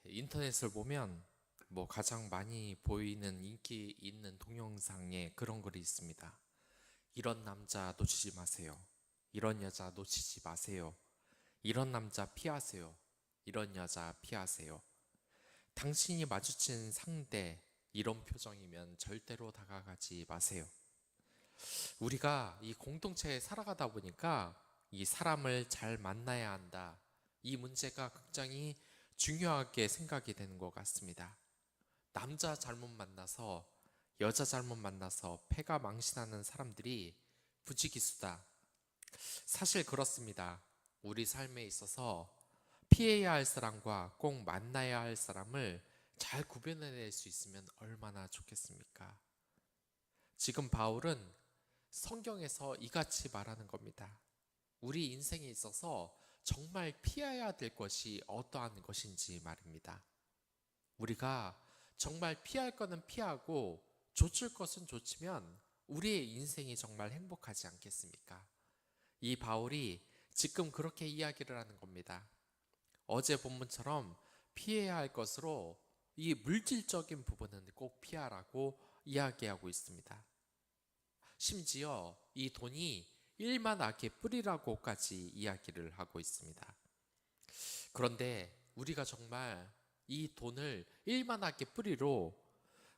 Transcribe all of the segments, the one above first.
인터넷을 보면 가장 많이 보이는 인기 있는 동영상에 그런 글이 있습니다. 이런 남자 놓치지 마세요. 이런 여자 놓치지 마세요. 이런 남자 피하세요. 이런 여자 피하세요. 당신이 마주친 상대 이런 표정이면 절대로 다가가지 마세요. 우리가 이 공동체에 살아가다 보니까 이 사람을 잘 만나야 한다. 이 문제가 굉장히 중요하게 생각이 되는 것 같습니다. 남자 잘못 만나서 여자 잘못 만나서 패가 망신하는 사람들이 부지기수다. 사실 그렇습니다. 우리 삶에 있어서 피해야 할 사람과 꼭 만나야 할 사람을 잘 구별해낼 수 있으면 얼마나 좋겠습니까? 지금 바울은 성경에서 이같이 말하는 겁니다. 우리 인생에 있어서 정말 피해야 될 것이 어떠한 것인지 말입니다. 우리가 정말 피할 것은 피하고 좇을 것은 좇으면 우리의 인생이 정말 행복하지 않겠습니까? 이 바울이 지금 그렇게 이야기를 하는 겁니다. 어제 본문처럼 피해야 할 것으로 이 물질적인 부분은 꼭 피하라고 이야기하고 있습니다. 심지어 이 돈이 일만 악의 뿌리라고까지 이야기를 하고 있습니다. 그런데 우리가 정말 이 돈을 일만 악의 뿌리로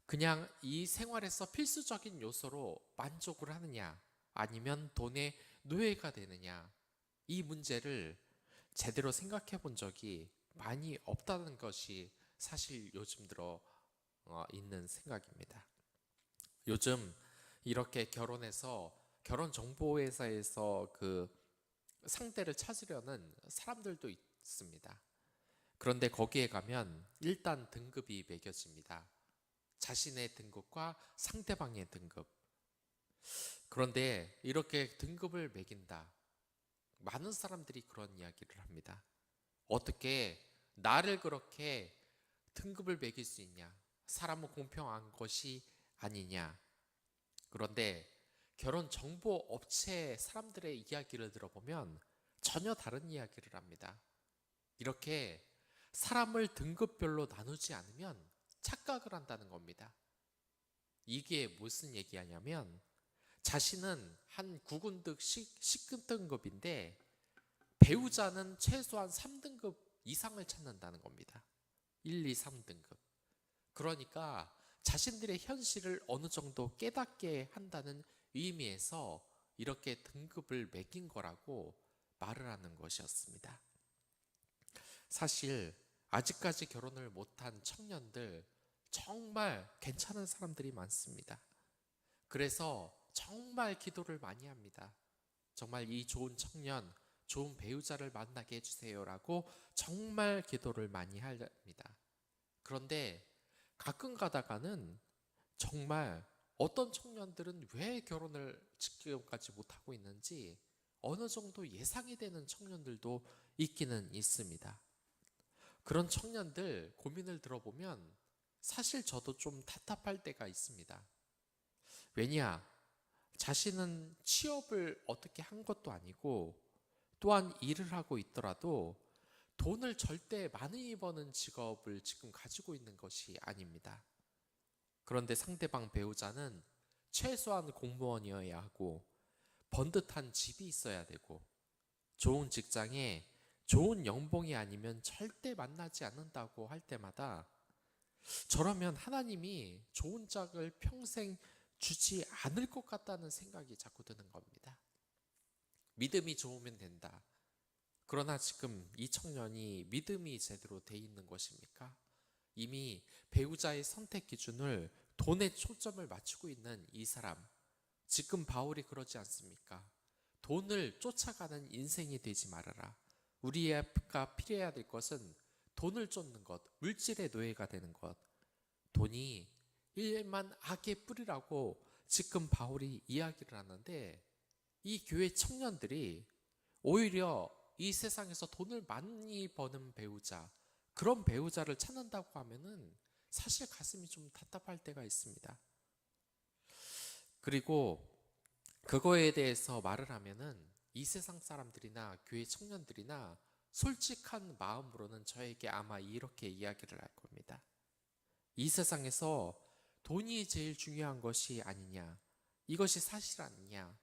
그냥 이 생활에서 필수적인 요소로 만족을 하느냐, 아니면 돈의 노예가 되느냐, 이 문제를 제대로 생각해 본 적이 많이 없다는 것이 사실 요즘 들어 있는 생각입니다. 요즘 이렇게 결혼해서 결혼정보회사에서 그 상대를 찾으려는 사람들도 있습니다. 그런데 거기에 가면 일단 등급이 매겨집니다. 자신의 등급과 상대방의 등급. 그런데 이렇게 등급을 매긴다. 많은 사람들이 그런 이야기를 합니다. 어떻게 나를 그렇게 등급을 매길 수 있냐? 사람은 공평한 것이 아니냐? 그런데 결혼 정보 업체 사람들의 이야기를 들어보면 전혀 다른 이야기를 합니다. 이렇게 사람을 등급별로 나누지 않으면 착각을 한다는 겁니다. 이게 무슨 얘기하냐면 자신은 한 9등급, 10등급인데 배우자는 최소한 3등급 이상을 찾는다는 겁니다. 1, 2, 3등급. 그러니까 자신들의 현실을 어느 정도 깨닫게 한다는 의미에서 이렇게 등급을 매긴 거라고 말을 하는 것이었습니다. 사실 아직까지 결혼을 못한 청년들 정말 괜찮은 사람들이 많습니다. 그래서 정말 기도를 많이 합니다. 정말 이 좋은 청년, 좋은 배우자를 만나게 해주세요라고 정말 기도를 많이 합니다. 그런데 가끔 가다가는 정말 어떤 청년들은 왜 결혼을 지금까지 못하고 있는지 어느 정도 예상이 되는 청년들도 있기는 있습니다. 그런 청년들 고민을 들어보면 사실 저도 좀 답답할 때가 있습니다. 왜냐? 자신은 취업을 어떻게 한 것도 아니고 또한 일을 하고 있더라도 돈을 절대 많이 버는 직업을 지금 가지고 있는 것이 아닙니다. 그런데 상대방 배우자는 최소한 공무원이어야 하고 번듯한 집이 있어야 되고 좋은 직장에 좋은 연봉이 아니면 절대 만나지 않는다고 할 때마다 저라면 하나님이 좋은 짝을 평생 주지 않을 것 같다는 생각이 자꾸 드는 겁니다. 믿음이 좋으면 된다. 그러나 지금 이 청년이 믿음이 제대로 돼 있는 것입니까? 이미 배우자의 선택 기준을 돈에 초점을 맞추고 있는 이 사람. 지금 바울이 그러지 않습니까? 돈을 쫓아가는 인생이 되지 말아라. 우리가 필요해야 될 것은 돈을 쫓는 것, 물질의 노예가 되는 것. 돈이 일만 악의 뿌리라고 지금 바울이 이야기를 하는데 이 교회 청년들이 오히려 이 세상에서 돈을 많이 버는 배우자, 그런 배우자를 찾는다고 하면은 사실 가슴이 좀 답답할 때가 있습니다. 그리고 그거에 대해서 말을 하면은 이 세상 사람들이나 교회 청년들이나 솔직한 마음으로는 저에게 아마 이렇게 이야기를 할 겁니다. 이 세상에서 돈이 제일 중요한 것이 아니냐, 이것이 사실 아니냐,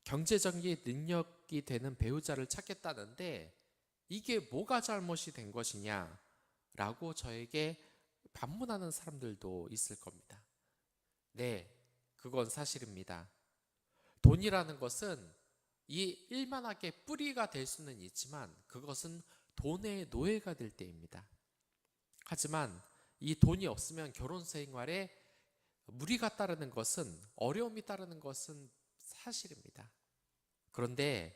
경제적인 능력이 되는 배우자를 찾겠다는데 이게 뭐가 잘못이 된 것이냐 라고 저에게 반문하는 사람들도 있을 겁니다. 네, 그건 사실입니다. 돈이라는 것은 이 일만하게 뿌리가 될 수는 있지만 그것은 돈의 노예가 될 때입니다. 하지만 이 돈이 없으면 결혼 생활에 무리가 따르는 것은, 어려움이 따르는 것은 사실입니다. 그런데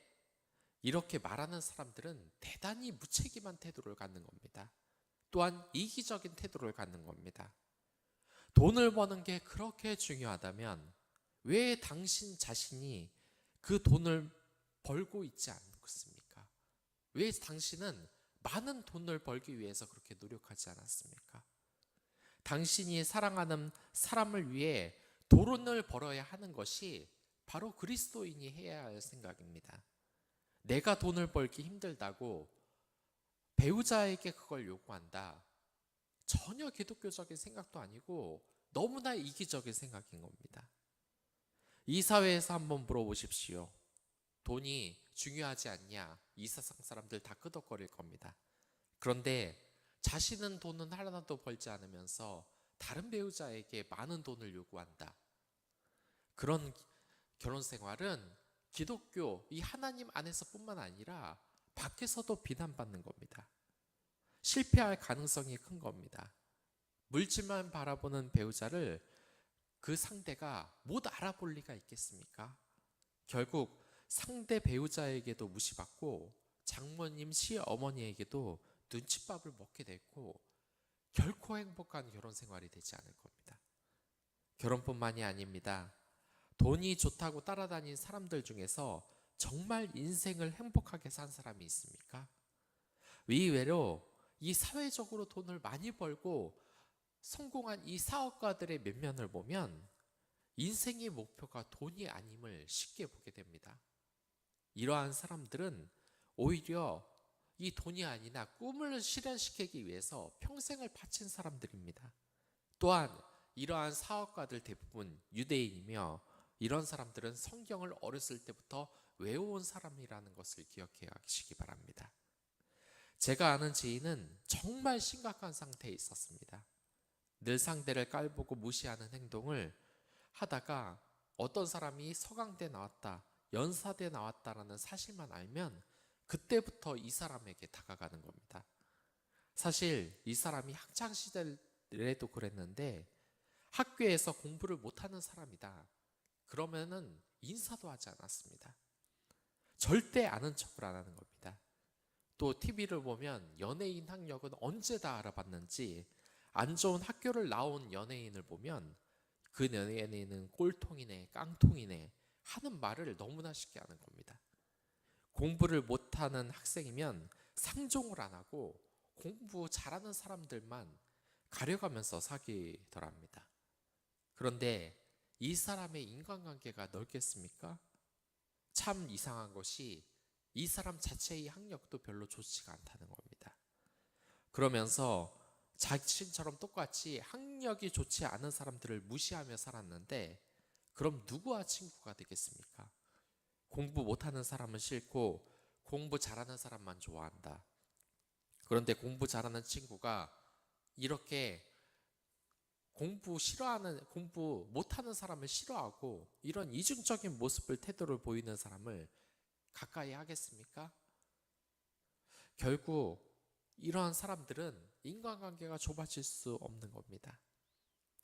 이렇게 말하는 사람들은 대단히 무책임한 태도를 갖는 겁니다. 또한 이기적인 태도를 갖는 겁니다. 돈을 버는 게 그렇게 중요하다면 왜 당신 자신이 그 돈을 벌고 있지 않습니까? 왜 당신은 많은 돈을 벌기 위해서 그렇게 노력하지 않았습니까? 당신이 사랑하는 사람을 위해 돈을 벌어야 하는 것이 바로 그리스도인이 해야 할 생각입니다. 내가 돈을 벌기 힘들다고 배우자에게 그걸 요구한다. 전혀 기독교적인 생각도 아니고 너무나 이기적인 생각인 겁니다. 이 사회에서 한번 물어보십시오. 돈이 중요하지 않냐? 이 세상 사람들 다 끄덕거릴 겁니다. 그런데 자신은 돈은 하나도 벌지 않으면서 다른 배우자에게 많은 돈을 요구한다. 그런 결혼 생활은 기독교, 이 하나님 안에서뿐만 아니라 밖에서도 비난받는 겁니다. 실패할 가능성이 큰 겁니다. 물질만 바라보는 배우자를 그 상대가 못 알아볼 리가 있겠습니까? 결국 상대 배우자에게도 무시받고 장모님, 시어머니에게도 눈칫밥을 먹게 됐고 결코 행복한 결혼 생활이 되지 않을 겁니다. 결혼뿐만이 아닙니다. 돈이 좋다고 따라다닌 사람들 중에서 정말 인생을 행복하게 산 사람이 있습니까? 의외로 이 사회적으로 돈을 많이 벌고 성공한 이 사업가들의 면면을 보면 인생의 목표가 돈이 아님을 쉽게 보게 됩니다. 이러한 사람들은 오히려 이 돈이 아니라 꿈을 실현시키기 위해서 평생을 바친 사람들입니다. 또한 이러한 사업가들 대부분 유대인이며 이런 사람들은 성경을 어렸을 때부터 외워온 사람이라는 것을 기억해 가시기 바랍니다. 제가 아는 지인은 정말 심각한 상태에 있었습니다. 늘 상대를 깔보고 무시하는 행동을 하다가 어떤 사람이 서강대 나왔다, 연사대 나왔다라는 사실만 알면 그때부터 이 사람에게 다가가는 겁니다. 사실 이 사람이 학창시절에도 그랬는데 학교에서 공부를 못하는 사람이다. 그러면은 인사도 하지 않았습니다. 절대 아는 척을 안 하는 겁니다. 또 TV를 보면 연예인 학력은 언제 다 알아봤는지 안 좋은 학교를 나온 연예인을 보면 그 연예인은 꼴통이네, 깡통이네 하는 말을 너무나 쉽게 하는 겁니다. 공부를 못하는 학생이면 상종을 안 하고 공부 잘하는 사람들만 가려가면서 사귀더랍니다. 그런데 이 사람의 인간관계가 넓겠습니까? 참 이상한 것이 이 사람 자체의 학력도 별로 좋지가 않다는 겁니다. 그러면서 자신처럼 똑같이 학력이 좋지 않은 사람들을 무시하며 살았는데 그럼 누구와 친구가 되겠습니까? 공부 못하는 사람은 싫고 공부 잘하는 사람만 좋아한다. 그런데 공부 잘하는 친구가 이렇게 공부 못하는 사람을 싫어하고 이런 이중적인 모습을 태도를 보이는 사람을 가까이 하겠습니까? 결국 이러한 사람들은 인간관계가 좁아질 수 없는 겁니다.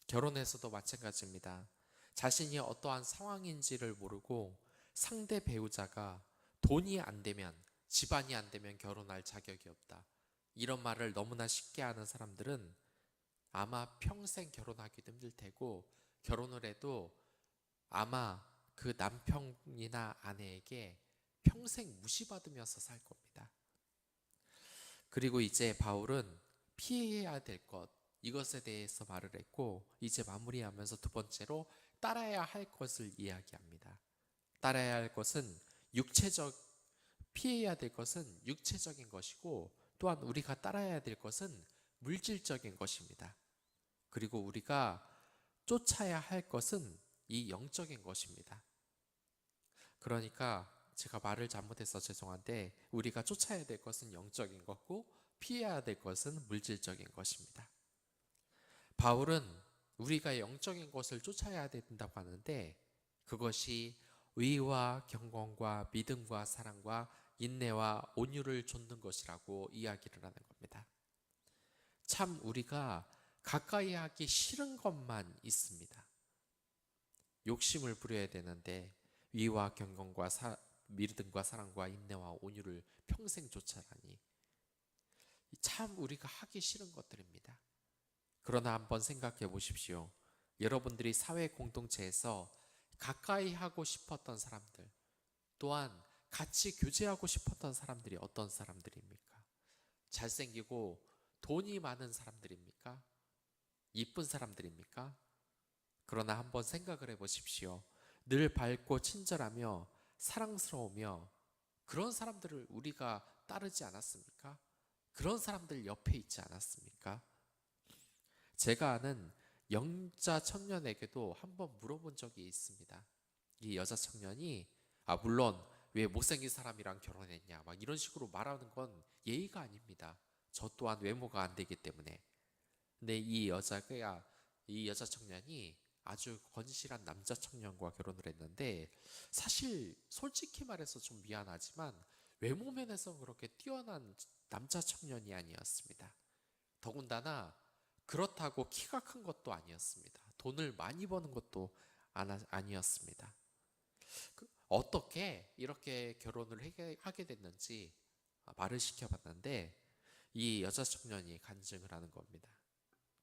결혼에서도 마찬가지입니다. 자신이 어떠한 상황인지를 모르고 상대 배우자가 돈이 안 되면, 집안이 안 되면 결혼할 자격이 없다. 이런 말을 너무나 쉽게 하는 사람들은 아마 평생 결혼하기도 힘들 테고 결혼을 해도 아마 그 남편이나 아내에게 평생 무시받으면서 살 겁니다. 그리고 이제 바울은 피해야 될 것, 이것에 대해서 말을 했고 이제 마무리하면서 두 번째로 따라야 할 것을 이야기합니다. 따라야 할 것은 육체적 피해야 될 것은 육체적인 것이고 또한 우리가 따라야 될 것은 물질적인 것입니다. 그리고 우리가 쫓아야 할 것은 이 영적인 것입니다. 그러니까 제가 말을 잘못해서 죄송한데 우리가 쫓아야 될 것은 영적인 것고 피해야 될 것은 물질적인 것입니다. 바울은 우리가 영적인 것을 쫓아야 된다고 하는데 그것이 의와 경건과 믿음과 사랑과 인내와 온유를 좇는 것이라고 이야기를 하는 겁니다. 참 우리가 가까이 하기 싫은 것만 있습니다. 욕심을 부려야 되는데 의와 경건과 믿음과 사랑과 인내와 온유를 평생 쫓아라니 참 우리가 하기 싫은 것들입니다. 그러나 한번 생각해 보십시오. 여러분들이 사회 공동체에서 가까이 하고 싶었던 사람들, 또한 같이 교제하고 싶었던 사람들이 어떤 사람들입니까? 잘생기고 돈이 많은 사람들입니까? 이쁜 사람들입니까? 그러나 한번 생각을 해 보십시오. 늘 밝고 친절하며 사랑스러우며 그런 사람들을 우리가 따르지 않았습니까? 그런 사람들 옆에 있지 않았습니까? 제가 아는 영자 청년에게도 한번 물어본 적이 있습니다. 이 여자 청년이 물론 왜 못생긴 사람이랑 결혼했냐 막 이런 식으로 말하는 건 예의가 아닙니다. 저 또한 외모가 안 되기 때문에. 근데 이 여자 청년이 아주 건실한 남자 청년과 결혼을 했는데 사실 솔직히 말해서 좀 미안하지만 외모 면에서 그렇게 뛰어난 남자 청년이 아니었습니다. 더군다나 그렇다고 키가 큰 것도 아니었습니다. 돈을 많이 버는 것도 아니었습니다. 어떻게 이렇게 결혼을 하게 됐는지 말을 시켜봤는데 이 여자 청년이 간증을 하는 겁니다.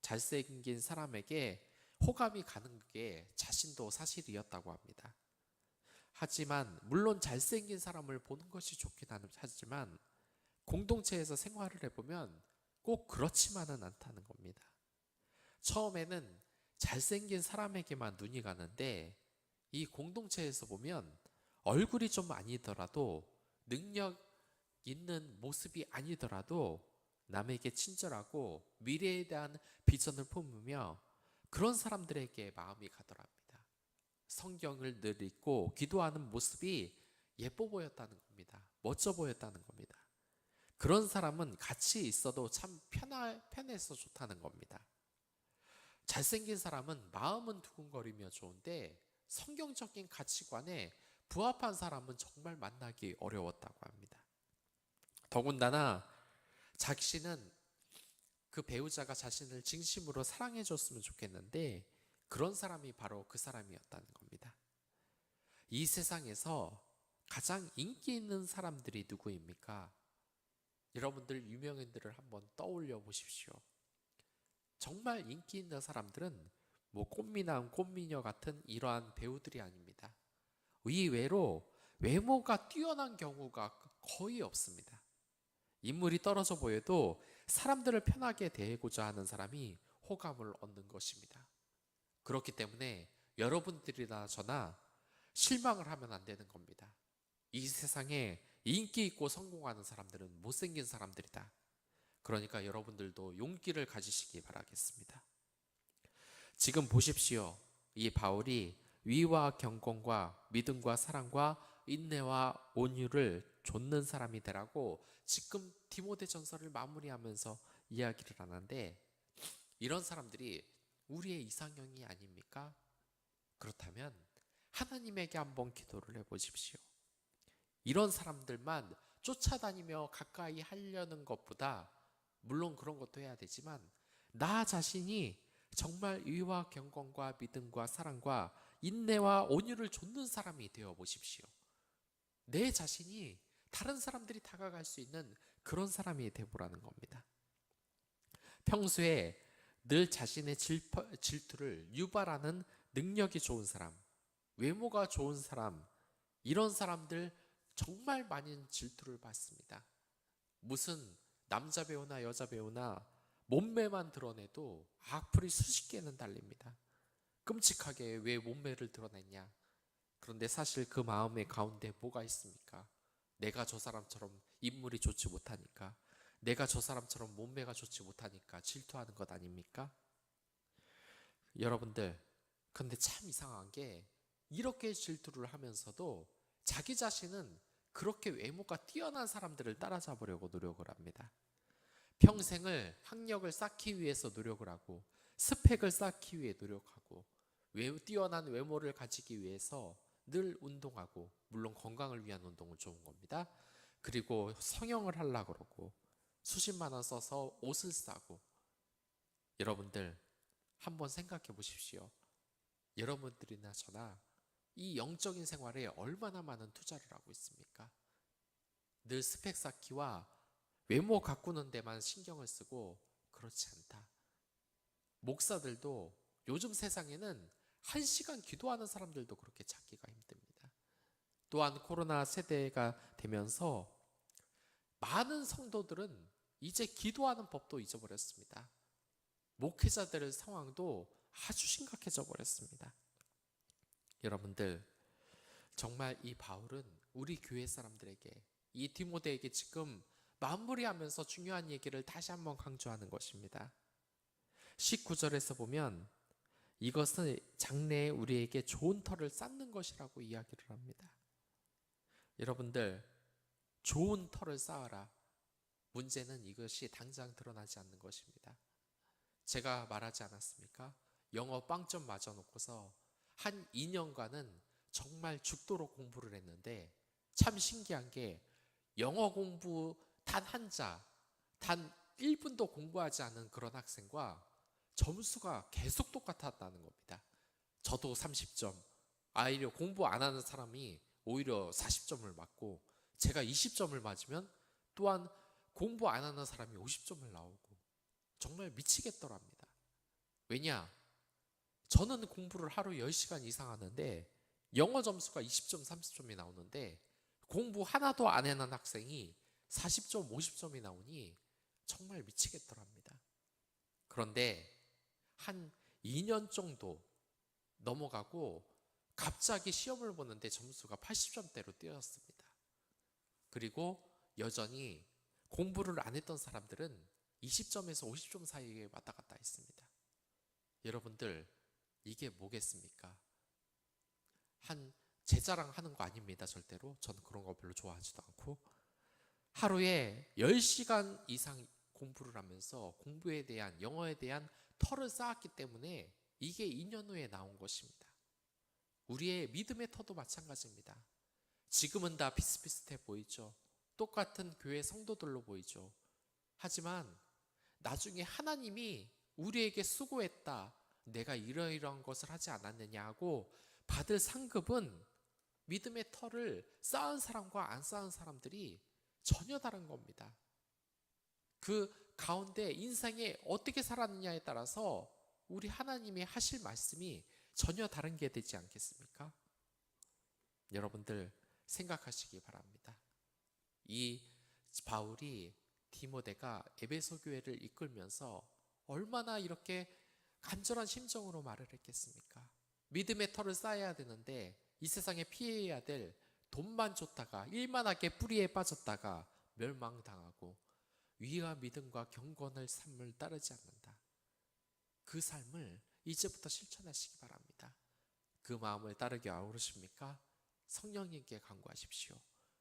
잘생긴 사람에게 호감이 가는 게 자신도 사실이었다고 합니다. 하지만 물론 잘생긴 사람을 보는 것이 좋긴 하지만 공동체에서 생활을 해보면 꼭 그렇지만은 않다는 겁니다. 처음에는 잘생긴 사람에게만 눈이 가는데 이 공동체에서 보면 얼굴이 좀 아니더라도 능력 있는 모습이 아니더라도 남에게 친절하고 미래에 대한 비전을 품으며 그런 사람들에게 마음이 가더랍니다. 성경을 늘 읽고 기도하는 모습이 예뻐 보였다는 겁니다. 멋져 보였다는 겁니다. 그런 사람은 같이 있어도 참 편해서 좋다는 겁니다. 잘생긴 사람은 마음은 두근거리며 좋은데 성경적인 가치관에 부합한 사람은 정말 만나기 어려웠다고 합니다. 더군다나 자신은 그 배우자가 자신을 진심으로 사랑해 줬으면 좋겠는데 그런 사람이 바로 그 사람이었다는 겁니다. 이 세상에서 가장 인기 있는 사람들이 누구입니까? 여러분들 유명인들을 한번 떠올려 보십시오. 정말 인기 있는 사람들은 뭐 꽃미남, 꽃미녀 같은 이러한 배우들이 아닙니다. 의외로 외모가 뛰어난 경우가 거의 없습니다. 인물이 떨어져 보여도 사람들을 편하게 대하고자 하는 사람이 호감을 얻는 것입니다. 그렇기 때문에 여러분들이나 저나 실망을 하면 안 되는 겁니다. 이 세상에 인기 있고 성공하는 사람들은 못생긴 사람들이다. 그러니까 여러분들도 용기를 가지시기 바라겠습니다. 지금 보십시오. 이 바울이 위와 경건과 믿음과 사랑과 인내와 온유를 좇는 사람이 되라고 지금 디모데전서를 마무리하면서 이야기를 하는데 이런 사람들이 우리의 이상형이 아닙니까? 그렇다면 하나님에게 한번 기도를 해보십시오. 이런 사람들만 쫓아다니며 가까이 하려는 것보다 물론 그런 것도 해야 되지만 나 자신이 정말 의와 경건과 믿음과 사랑과 인내와 온유를 좇는 사람이 되어 보십시오. 내 자신이 다른 사람들이 다가갈 수 있는 그런 사람이 되보라는 겁니다. 평소에 늘 자신의 질투를 유발하는 능력이 좋은 사람, 외모가 좋은 사람, 이런 사람들 정말 많은 질투를 받습니다. 무슨 남자 배우나 여자 배우나 몸매만 드러내도 악플이 수십 개는 달립니다. 끔찍하게 왜 몸매를 드러냈냐? 그런데 사실 그 마음의 가운데 뭐가 있습니까? 내가 저 사람처럼 인물이 좋지 못하니까, 내가 저 사람처럼 몸매가 좋지 못하니까 질투하는 것 아닙니까? 여러분들, 근데 참 이상한 게 이렇게 질투를 하면서도 자기 자신은 그렇게 외모가 뛰어난 사람들을 따라잡으려고 노력을 합니다. 평생을 학력을 쌓기 위해서 노력을 하고 스펙을 쌓기 위해 노력하고 뛰어난 외모를 가지기 위해서 늘 운동하고, 물론 건강을 위한 운동은 좋은 겁니다. 그리고 성형을 하려고 그러고 수십만 원 써서 옷을 사고. 여러분들 한번 생각해 보십시오. 여러분들이나 저나 이 영적인 생활에 얼마나 많은 투자를 하고 있습니까? 늘 스펙 쌓기와 외모 가꾸는 데만 신경을 쓰고 그렇지 않다. 목사들도 요즘 세상에는 1시간 기도하는 사람들도 그렇게 찾기가 힘듭니다. 또한 코로나 세대가 되면서 많은 성도들은 이제 기도하는 법도 잊어버렸습니다. 목회자들의 상황도 아주 심각해져 버렸습니다. 여러분들, 정말 이 바울은 우리 교회 사람들에게, 이 디모데에게 지금 마무리하면서 중요한 얘기를 다시 한번 강조하는 것입니다. 19절에서 보면 이것은 장래에 우리에게 좋은 터를 쌓는 것이라고 이야기를 합니다. 여러분들, 좋은 터를 쌓아라. 문제는 이것이 당장 드러나지 않는 것입니다. 제가 말하지 않았습니까? 영어 빵점 맞아놓고서 한 2년간은 정말 죽도록 공부를 했는데, 참 신기한 게 영어 공부 단 한 자, 단 1분도 공부하지 않은 그런 학생과 점수가 계속 똑같았다는 겁니다. 저도 30점, 오히려 공부 안 하는 사람이 오히려 40점을 맞고, 제가 20점을 맞으면 또한 공부 안 하는 사람이 50점을 나오고, 정말 미치겠더랍니다. 왜냐? 저는 공부를 하루 10시간 이상 하는데 영어 점수가 20점, 30점이 나오는데 공부 하나도 안 해놓은 학생이 40점, 50점이 나오니 정말 미치겠더랍니다. 그런데 한 2년 정도 넘어가고 갑자기 시험을 보는데 점수가 80점대로 뛰었습니다. 그리고 여전히 공부를 안 했던 사람들은 20점에서 50점 사이에 왔다 갔다 했습니다. 여러분들, 이게 뭐겠습니까? 제 자랑하는 거 아닙니다. 절대로. 저는 그런 거 별로 좋아하지도 않고, 하루에 10시간 이상 공부를 하면서 공부에 대한, 영어에 대한 터를 쌓았기 때문에 이게 2년 후에 나온 것입니다. 우리의 믿음의 터도 마찬가지입니다. 지금은 다 비슷비슷해 보이죠. 똑같은 교회 성도들로 보이죠. 하지만 나중에 하나님이 우리에게 수고했다, 내가 이러이러한 것을 하지 않았느냐 하고 받을 상급은 믿음의 터를 쌓은 사람과 안 쌓은 사람들이 전혀 다른 겁니다. 그 가운데 인생에 어떻게 살았느냐에 따라서 우리 하나님이 하실 말씀이 전혀 다른 게 되지 않겠습니까? 여러분들 생각하시기 바랍니다. 이 바울이 디모데가 에베소 교회를 이끌면서 얼마나 이렇게 간절한 심정으로 말을 했겠습니까? 믿음의 터를 쌓아야 되는데 이 세상에 피해야 될 돈만 쫓다가 일만 하게 뿌리에 빠졌다가 멸망당하고, 위와 믿음과 경건을 삶을 따르지 않는다. 그 삶을 이제부터 실천하시기 바랍니다. 그 마음을 따르기 어려우십니까? 성령님께 간구하십시오.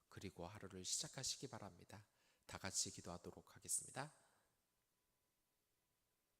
그리고 하루를 시작하시기 바랍니다. 다 같이 기도하도록 하겠습니다.